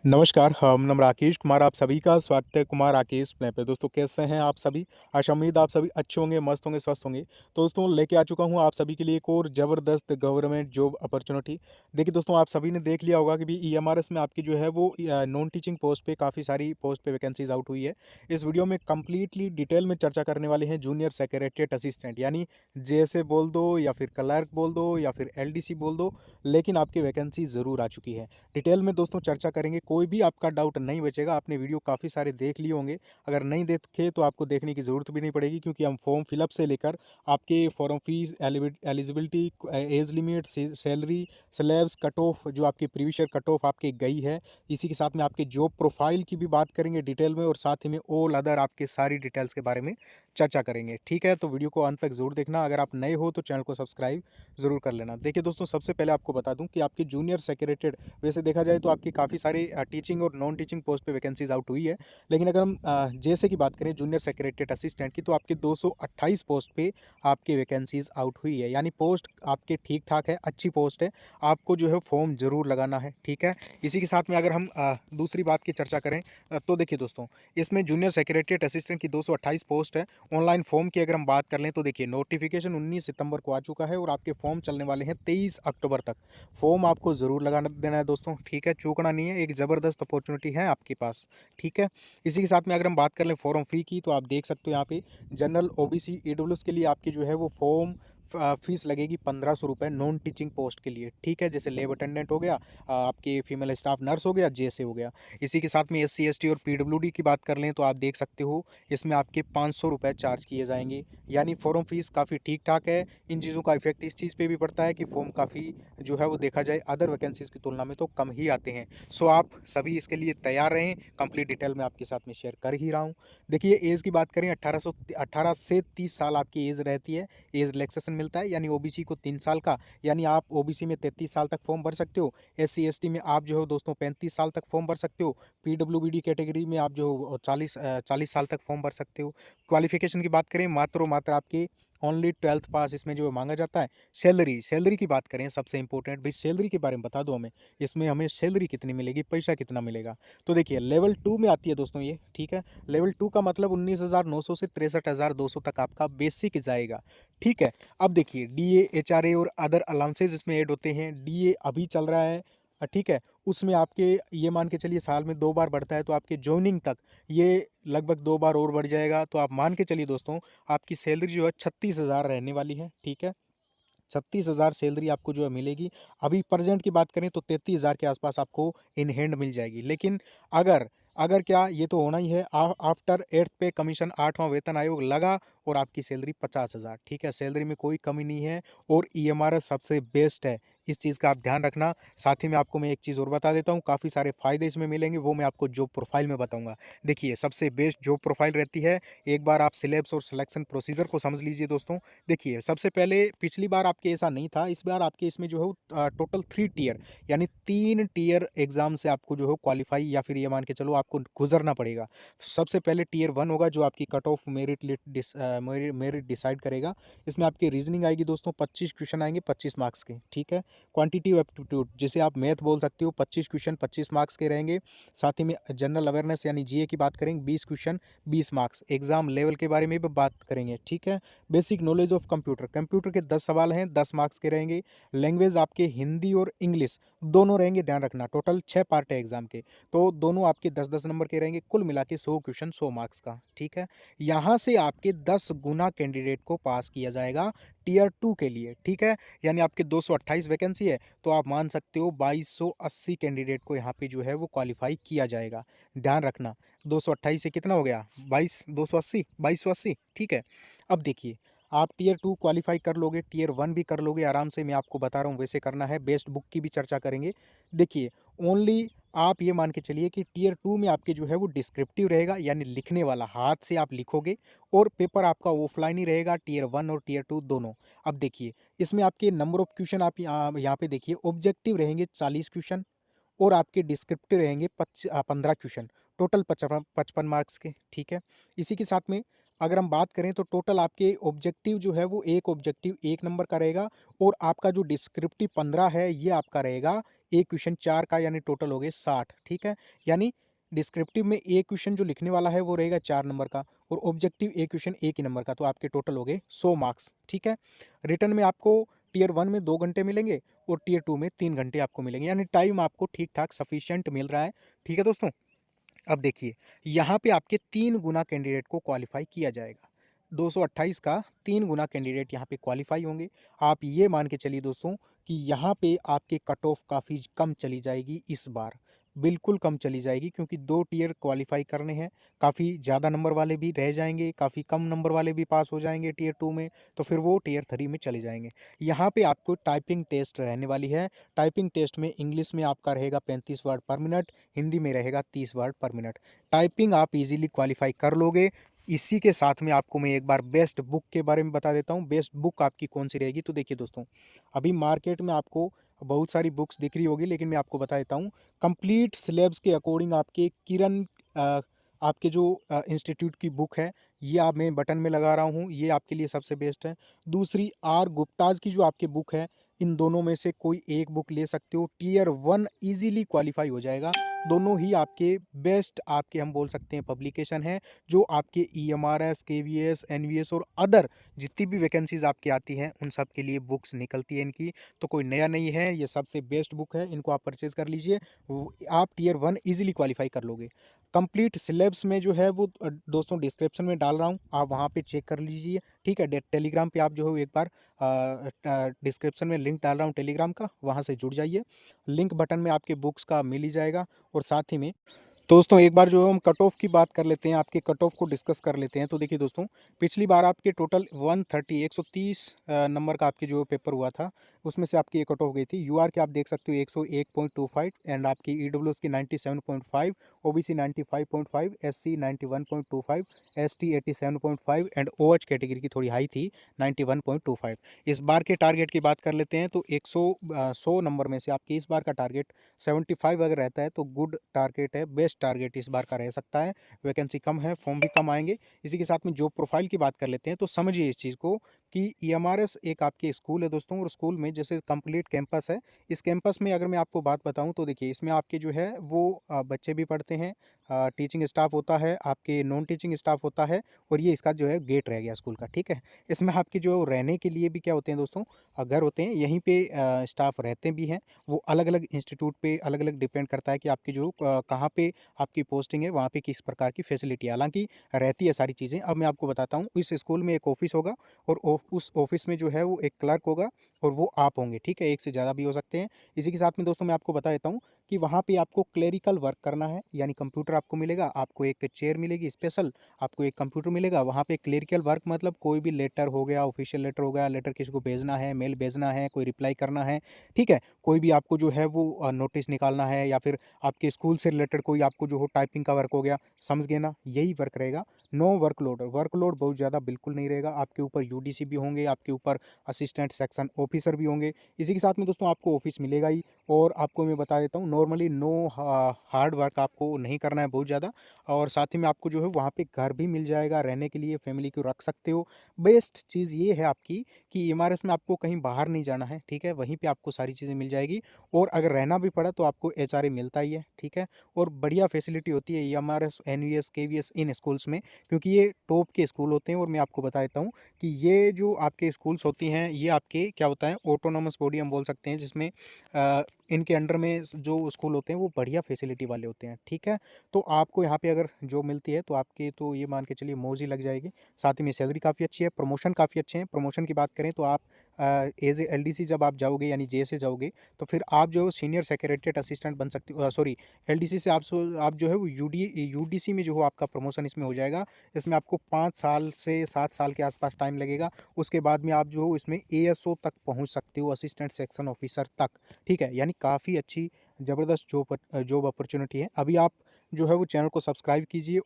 नमस्कार, हम नाम राकेश कुमार आप सभी का स्वागत है कुमार राकेश प्ले पे। दोस्तों कैसे हैं आप सभी? आशा उम्मीद आप सभी अच्छे होंगे, मस्त होंगे, स्वस्थ होंगे। तो दोस्तों लेके आ चुका हूं आप सभी के लिए एक और ज़बरदस्त गवर्नमेंट जॉब अपॉर्चुनिटी। देखिए दोस्तों आप सभी ने देख लिया होगा कि भी ईएमआरएस में आपकी जो है वो नॉन टीचिंग पोस्ट पे काफ़ी सारी पोस्ट पे वैकेंसीज आउट हुई है। इस वीडियो में कंप्लीटली डिटेल में चर्चा करने वाले हैं जूनियर सेक्रेटरीट असिस्टेंट यानी जेएसए बोल दो या फिर क्लर्क बोल दो या फिर एलडीसी बोल दो, लेकिन आपकी वैकेंसी ज़रूर आ चुकी है। डिटेल में दोस्तों चर्चा करेंगे, कोई भी आपका डाउट नहीं बचेगा। आपने वीडियो काफ़ी सारे देख लिए होंगे, अगर नहीं देखे तो आपको देखने की ज़रूरत भी नहीं पड़ेगी, क्योंकि हम फॉर्म फिलअप से लेकर आपके form fees, eligibility, age limit, salary, slabs, cut off जो आपकी प्रीवियस ईयर कट ऑफ आपकी गई है, इसी के साथ में आपके जॉब प्रोफाइल की भी बात करेंगे डिटेल में, और साथ ही में ऑल अदर आपके सारी डिटेल्स के बारे में चर्चा करेंगे। ठीक है, तो वीडियो को अंत तक जरूर देखना। अगर आप नए हो तो चैनल को सब्सक्राइब ज़रूर कर लेना। देखिए दोस्तों सबसे पहले आपको बता दूं कि आपकी जूनियर सेक्रेटरीट, वैसे देखा जाए तो आपकी काफ़ी सारी टीचिंग और नॉन टीचिंग पोस्ट पे वैकेंसीज आउट हुई है, लेकिन अगर हम जैसे की बात करें जूनियर सेक्रेटरीट असिस्टेंट की, तो आपकी 228 पोस्ट पे आपकी वैकेंसीज आउट हुई है। यानी पोस्ट आपके ठीक ठाक है, अच्छी पोस्ट है, आपको जो है फॉर्म ज़रूर लगाना है। ठीक है, इसी के साथ में अगर हम दूसरी बात की चर्चा करें, तो देखिए दोस्तों इसमें जूनियर सेक्रेटरीट असिस्टेंट की 228 पोस्ट है। ऑनलाइन फॉर्म की अगर हम बात कर लें तो देखिए नोटिफिकेशन 19 सितंबर को आ चुका है, और आपके फॉर्म चलने वाले हैं 23 अक्टूबर तक। फॉर्म आपको ज़रूर लगाना देना है दोस्तों। ठीक है, चूकना नहीं है, एक ज़बरदस्त अपॉर्चुनिटी है आपके पास। ठीक है, इसी के साथ में अगर हम बात कर लें फॉर्म फ़ी की, तो आप देख सकते हो यहाँ पे जनरल, ओबीसी, ईडब्ल्यूएस के लिए आपकी जो है वो फॉर्म फीस लगेगी 1500 रुपये नॉन टीचिंग पोस्ट के लिए। ठीक है, जैसे लेब अटेंडेंट हो गया, आपके फीमेल स्टाफ नर्स हो गया, जेएसए हो गया। इसी के साथ में एससी एसटी और पीडब्ल्यूडी की बात कर लें तो आप देख सकते हो इसमें आपके 500 रुपये चार्ज किए जाएंगे। यानी फॉर्म फीस काफ़ी ठीक ठाक है। इन चीज़ों का इफेक्ट इस चीज़ पे भी पड़ता है कि फॉर्म काफ़ी जो है वो देखा जाए अदर वैकेंसीज़ की तुलना में तो कम ही आते हैं। सो आप सभी इसके लिए तैयार रहें। कंप्लीट डिटेल में आपके साथ में शेयर कर ही रहा हूँ। देखिए एज की बात करें, 18 से 30 साल आपकी एज रहती है। एज रिलैक्सेशन मिलता है, यानी ओबीसी को 3 साल का, यानी आप ओबीसी में 33 साल तक फॉर्म भर सकते हो। एससी एसटी में आप जो है दोस्तों 35 साल तक फॉर्म भर सकते हो। पीडब्ल्यूबीडी कैटेगरी में आप जो 40 साल तक फॉर्म भर सकते हो। क्वालिफिकेशन की बात करें, मात्र और मात्र आपकी ओनली 12th पास इसमें जो मांगा जाता है। सैलरी की बात करें, सबसे इंपॉर्टेंट भाई सैलरी के बारे में बता दो हमें, इसमें हमें सैलरी कितनी मिलेगी, पैसा कितना मिलेगा। तो देखिए लेवल 2 में आती है दोस्तों ये। ठीक है, लेवल 2 का मतलब 19,900 से 63,200 तक आपका बेसिक जाएगा। ठीक है, अब देखिए डीए, एचआरए और अदर अलाउंसेज इसमें ऐड होते हैं। डीए अभी चल रहा है, ठीक है, उसमें आपके ये मान के चलिए साल में 2 बार बढ़ता है, तो आपके जॉइनिंग तक ये लगभग 2 बार और बढ़ जाएगा। तो आप मान के चलिए दोस्तों आपकी सैलरी जो है 36,000 रहने वाली है। ठीक है, 36,000 सैलरी आपको जो है मिलेगी। अभी प्रेजेंट की बात करें तो 33,000 के आसपास आपको इन हैंड मिल जाएगी। लेकिन अगर अगर क्या, ये तो होना ही है, आफ्टर 8th पे कमीशन, 8वां वेतन आयोग लगा और आपकी सैलरी 50,000। ठीक है, सैलरी में कोई कमी नहीं है, और ईएमआरएस सबसे बेस्ट है, इस चीज़ का आप ध्यान रखना। साथ ही में आपको मैं एक चीज़ और बता देता हूँ, काफ़ी सारे फ़ायदे इसमें मिलेंगे, वो मैं आपको जॉब प्रोफाइल में बताऊँगा। देखिए सबसे बेस्ट जॉब प्रोफाइल रहती है, एक बार आप सिलेबस और सिलेक्शन प्रोसीजर को समझ लीजिए दोस्तों। देखिए सबसे पहले पिछली बार आपके ऐसा नहीं था, इस बार आपके इसमें जो है टोटल 3 टियर, यानी 3 टियर एग्जाम से आपको जो है क्वालिफाई, या फिर ये मान के चलो आपको गुजरना पड़ेगा। सबसे पहले टियर 1 होगा, जो आपकी कट ऑफ मेरिट डिसाइड करेगा। इसमें आपकी रीजनिंग आएगी दोस्तों, 25 क्वेश्चन आएंगे 25 मार्क्स के। ठीक है, क्वांटिटी एप्टीट्यूड जिसे आप मैथ बोल सकते हो, 25 क्वेश्चन 25 मार्क्स के रहेंगे। साथ ही में जनरल अवेयरनेस यानी जीए की बात करेंगे, 20 क्वेश्चन 20 मार्क्स। एग्जाम लेवल के बारे में भी बात करेंगे। ठीक है, basic knowledge of computer, computer के 10 सवाल हैं, 10 मार्क्स के रहेंगे। लैंग्वेज आपके हिंदी और इंग्लिश दोनों रहेंगे, ध्यान रखना। टोटल 6 पार्ट है एग्जाम के, तो दोनों आपके 10-10 नंबर के रहेंगे, कुल मिला के 100 क्वेश्चन 100 मार्क्स का। ठीक है, यहाँ से आपके 10 गुना कैंडिडेट को पास किया जाएगा टियर 2 के लिए। ठीक है, यानी आपके 228 वैकेंसी है, तो आप मान सकते हो 2280 कैंडिडेट को यहाँ पे जो है वो क्वालिफाई किया जाएगा। ध्यान रखना, 228 से कितना हो गया, 2280। ठीक है, अब देखिए आप टियर 2 क्वालिफाई कर लोगे, टियर 1 भी कर लोगे आराम से, मैं आपको बता रहा हूँ वैसे करना है। बेस्ट बुक की भी चर्चा करेंगे। देखिए ओनली आप ये मान के चलिए कि टियर 2 में आपके जो है वो डिस्क्रिप्टिव रहेगा, यानी लिखने वाला, हाथ से आप लिखोगे, और पेपर आपका ऑफलाइन ही रहेगा, टियर 1 और टियर 2 दोनों। अब देखिए इसमें आपके नंबर ऑफ क्वेश्चन आप यहाँ पे देखिए, ऑब्जेक्टिव रहेंगे 40 क्वेश्चन, और आपके डिस्क्रिप्टिव रहेंगे 15 क्वेश्चन, टोटल 55 मार्क्स के। ठीक है, इसी के साथ में अगर हम बात करें तो टोटल आपके ऑब्जेक्टिव जो है वो एक ऑब्जेक्टिव 1 नंबर का रहेगा, और आपका जो डिस्क्रिप्टिव 15 है ये आपका रहेगा एक क्वेश्चन 4 का, यानी टोटल हो गए 60, ठीक है। यानी डिस्क्रिप्टिव में एक क्वेश्चन जो लिखने वाला है वो रहेगा 4 नंबर का, और ऑब्जेक्टिव एक क्वेश्चन 1 ही नंबर का, तो आपके टोटल हो गए 100 मार्क्स, ठीक है। रिटन में आपको टियर 1 में 2 घंटे मिलेंगे और टियर 2 में 3 घंटे आपको मिलेंगे, यानी टाइम आपको ठीक-ठाक सफिशिएंट मिल रहा है, ठीक है दोस्तों। अब देखिए, यहाँ पे आपके 3 गुना कैंडिडेट को क्वालिफ़ाई किया जाएगा। 228 का 3 गुना कैंडिडेट यहाँ पे क्वालिफ़ाई होंगे। आप ये मान के चलिए दोस्तों कि यहाँ पे आपके कट ऑफ काफ़ी कम चली जाएगी इस बार, बिल्कुल कम चली जाएगी, क्योंकि 2 टियर क्वालिफ़ाई करने हैं। काफ़ी ज़्यादा नंबर वाले भी रह जाएँगे, काफ़ी कम नंबर वाले भी पास हो जाएँगे टियर 2 में, तो फिर वो टियर 3 में चले जाएँगे। यहाँ पे आपको टाइपिंग टेस्ट रहने वाली है। टाइपिंग टेस्ट में इंग्लिश में आपका रहेगा 35 वर्ड पर मिनट, हिंदी में रहेगा 30 वर्ड पर मिनट। टाइपिंग आप इजीली क्वालिफाई कर लोगे। इसी के साथ में आपको मैं एक बार बेस्ट बुक के बारे में बता देता हूँ। बेस्ट बुक आपकी कौन सी रहेगी, तो देखिए दोस्तों, अभी मार्केट में आपको बहुत सारी बुक्स दिख रही होगी, लेकिन मैं आपको बता देता हूँ। कंप्लीट सिलेबस के अकॉर्डिंग आपके किरण आपके जो इंस्टीट्यूट की बुक है, ये आप मैं बटन में लगा रहा हूँ, ये आपके लिए सबसे बेस्ट है। दूसरी आर गुप्ताज की जो आपकी बुक है, इन दोनों में से कोई एक बुक ले सकते हो, टियर 1 ईज़िली क्वालिफ़ाई हो जाएगा। दोनों ही आपके बेस्ट, आपके हम बोल सकते हैं पब्लिकेशन है, जो आपके ईएमआरएस, केवीएस, एनवीएस और अदर जितनी भी वैकेंसीज़ आपकी आती हैं, उन सब के लिए बुक्स निकलती है इनकी। तो कोई नया नहीं है, ये सबसे बेस्ट बुक है, इनको आप परचेज़ कर लीजिए। आप टियर 1 ईज़िली क्वालिफ़ाई कर लोगे। कंप्लीट सिलेबस में जो है वो दोस्तों डिस्क्रिप्शन में डाल रहा हूँ, आप वहाँ पे चेक कर लीजिए, ठीक है। टेलीग्राम पे आप जो है एक बार डिस्क्रिप्शन में लिंक डाल रहा हूँ टेलीग्राम का, वहाँ से जुड़ जाइए। लिंक बटन में आपके बुक्स का मिल ही जाएगा। और साथ ही में दोस्तों एक बार जो है हम कट ऑफ की बात कर लेते हैं, आपके कट ऑफ को डिस्कस कर लेते हैं। तो देखिए दोस्तों, पिछली बार आपके टोटल 130 नंबर का आपके जो पेपर हुआ था, उसमें से आपकी ये कट ऑफ गई थी। यूआर के आप देख सकते हो 101.25, एंड आपकी ईडब्ल्यूएस की 97.5, OBC 95.5, SC 91.25, ST 87.5, and OH category की थोड़ी हाई थी 91.25। इस बार के टारगेट की बात कर लेते हैं, तो 100 नंबर में से आपके इस बार का टारगेट 75 अगर रहता है तो गुड टारगेट है, बेस्ट टारगेट इस बार का रह सकता है। वैकेंसी कम है, फॉर्म भी कम आएंगे। इसी के साथ में जॉब प्रोफाइल की बात कर लेते हैं, तो समझिए इस चीज़ को कि ईएमआरएस एक आपके स्कूल है दोस्तों, और स्कूल में जैसे कंप्लीट कैंपस है। इस कैंपस में अगर मैं आपको बात बताऊं, तो देखिए इसमें आपके जो है वो बच्चे भी पढ़ते हैं, टीचिंग स्टाफ होता है, आपके नॉन टीचिंग स्टाफ होता है, और ये इसका जो है गेट रह गया स्कूल का, ठीक है। इसमें आपके जो रहने के लिए भी क्या होते हैं दोस्तों, घर होते हैं, यहीं पे स्टाफ रहते भी हैं। वो अलग-अलग इंस्टीट्यूट पे अलग-अलग डिपेंड करता है कि आपकी जो कहाँ पे आपकी पोस्टिंग है, वहाँ पे किस प्रकार की फैसिलिटी है। हालाँकि रहती है सारी चीज़ें। अब मैं आपको बताता हूँ, इस स्कूल में एक ऑफ़िस होगा, और उस ऑफ़िस में जो है वो एक क्लर्क होगा, और वो आप होंगे, ठीक है। एक से ज़्यादा भी हो सकते हैं। इसी के साथ में दोस्तों मैं आपको बता देता हूँ कि वहाँ पे आपको क्लेरिकल वर्क करना है, यानी कंप्यूटर आपको मिलेगा, आपको एक चेयर मिलेगी स्पेशल, आपको एक कंप्यूटर मिलेगा। वहाँ पे क्लेरिकल वर्क मतलब कोई भी लेटर हो गया, ऑफ़िशियल लेटर हो गया, लेटर किसी को भेजना है, मेल भेजना है, कोई रिप्लाई करना है, ठीक है। कोई भी आपको जो है वो नोटिस निकालना है, या फिर आपके स्कूल से रिलेटेड कोई आपको जो हो टाइपिंग का वर्क हो गया, समझ गए ना, यही वर्क रहेगा। नो वर्कलोड, वर्कलोड बहुत ज़्यादा बिल्कुल नहीं रहेगा। आपके ऊपर यूडीसी भी होंगे, आपके ऊपर असिस्टेंट सेक्शन ऑफिसर भी होंगे। इसी के साथ में दोस्तों आपको ऑफिस मिलेगा ही। और आपको मैं बता देता हूँ, नॉर्मली नो हार्ड वर्क आपको नहीं करना है बहुत ज़्यादा। और साथ ही में आपको जो है वहाँ पे घर भी मिल जाएगा रहने के लिए, फैमिली को रख सकते हो। बेस्ट चीज़ ये है आपकी कि ईएमआरएस में आपको कहीं बाहर नहीं जाना है, ठीक है। वहीं पे आपको सारी चीज़ें मिल जाएगी, और अगर रहना भी पड़ा तो आपको एचआरए मिलता ही है, ठीक है। और बढ़िया फैसिलिटी होती है ईएमआरएस, एनवीएस, केवीएस इन स्कूल्स में, क्योंकि ये टॉप के स्कूल होते हैं। और मैं आपको बता देता हूँ कि ये जो आपके स्कूल्स होती हैं, ये आपके क्या होता है, ऑटोनोमस बॉडी हम बोल सकते हैं, जिसमें इनके अंडर में जो स्कूल होते हैं वो बढ़िया फैसिलिटी वाले होते हैं, ठीक है। तो आपको यहाँ पे अगर जॉब मिलती है तो आपके तो ये मान के चलिए मौज ही लग जाएगी। साथ ही में सैलरी काफ़ी अच्छी है, प्रमोशन काफ़ी अच्छे हैं। प्रमोशन की बात करें तो आप एज ए एलडीसी जब आप जाओगे, यानी जेएसए जाओगे, तो फिर आप जो सीनियर सेक्रेटरीट असिस्टेंट बन सकते हो। सॉरी, एलडीसी से आप जो है वो यूडीसी में जो हो आपका प्रमोशन इसमें हो जाएगा। इसमें आपको 5 साल से 7 साल के आसपास टाइम लगेगा। उसके बाद में आप जो हो इसमें एएसओ तक पहुँच सकते हो, असिस्टेंट सेक्शन ऑफिसर तक, ठीक है। यानी काफ़ी अच्छी ज़बरदस्त जॉब अपॉर्चुनिटी है। अभी आप जो है वो चैनल को सब्सक्राइब कीजिए।